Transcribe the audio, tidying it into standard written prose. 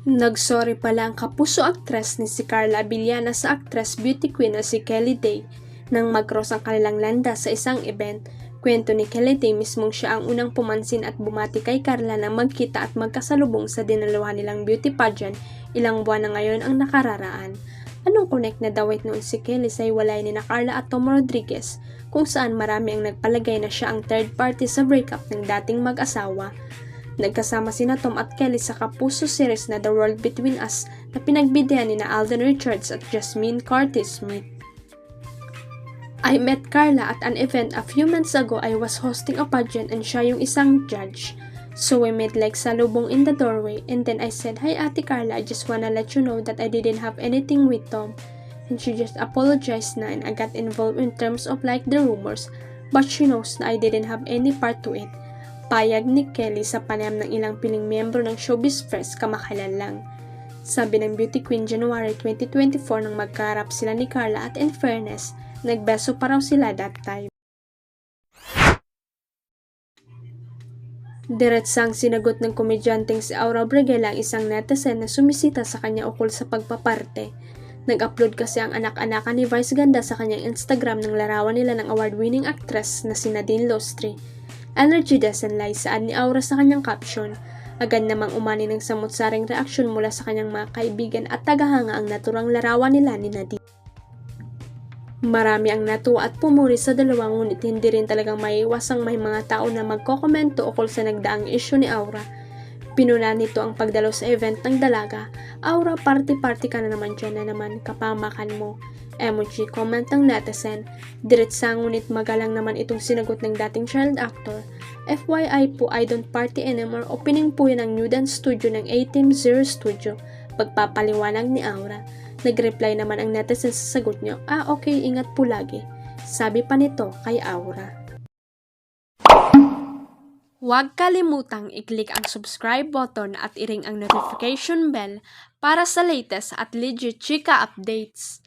Nagsorry pala ang kapuso aktres ni si Carla Abellana sa aktres beauty queen na si Kelly Day nang mag-cross ang kanilang landas sa isang event. Kwento ni Kelly Day mismong siya ang unang pumansin at bumati kay Carla nang magkita at magkasalubong sa dinaluhan nilang beauty pageant ilang buwan na ngayon ang nakararaan. Anong connect na dawit noon si Kelly sa hiwalay ni na Carla at Tom Rodriguez kung saan marami ang nagpalagay na siya ang third party sa breakup ng dating mag-asawa. Nagkasama sina Tom at Kelly sa kapuso series na The World Between Us na pinagbidehan ni na Alden Richards at Jasmine Curtis Smith. I met Carla at an event a few months ago. I was hosting a pageant and siya yung isang judge. So we met like salubong in the doorway and then I said, "Hi Ate Carla, I just wanna let you know that I didn't have anything with Tom." And she just apologized na and I got involved in terms of like the rumors, but she knows na I didn't have any part to it. Payag ni Kelly sa panayam ng ilang piling miyembro ng Showbiz Press kamakailan lang. Sabi ng beauty queen January 2024 nang magkaharap sila ni Carla at in fairness, nagbeso pa raw sila that time. Diretsang sinagot ng komedyanteng si Aura Briguela ang isang netizen na sumisita sa kanya ukol sa pagpaparte. Nag-upload kasi ang anak-anakan ni Vice Ganda sa kanyang Instagram ng larawan nila ng award-winning actress na si Nadine Lostri. Energy doesn't lie, saad ni Aura sa kanyang caption. Agad namang umani ng samut-saring reaksyon mula sa kanyang mga kaibigan at tagahanga ang naturang larawan nila ni Nadine. Marami ang natuwa at pumuri sa dalawa ngunit hindi rin talagang maiiwasang may mga tao na magkokomento ukol sa nagdaang issue ni Aura. Pinuna nito ang pagdalo sa event ng dalaga. "Aura, party-party ka na naman dyan na naman, kapamakan mo." Emoji comment ng netizen. Diretsa ngunit magalang naman itong sinagot ng dating child actor. "FYI po, I don't party anymore. Opening po yan ang new dance studio ng A-Team Zero Studio." Pagpapaliwanag ni Aura. Nag-reply naman ang netizen sa sagot niya, "Okay, ingat po lagi." Sabi pa nito kay Aura. Huwag kalimutang i-click ang subscribe button at i-ring ang notification bell para sa latest at legit chika updates.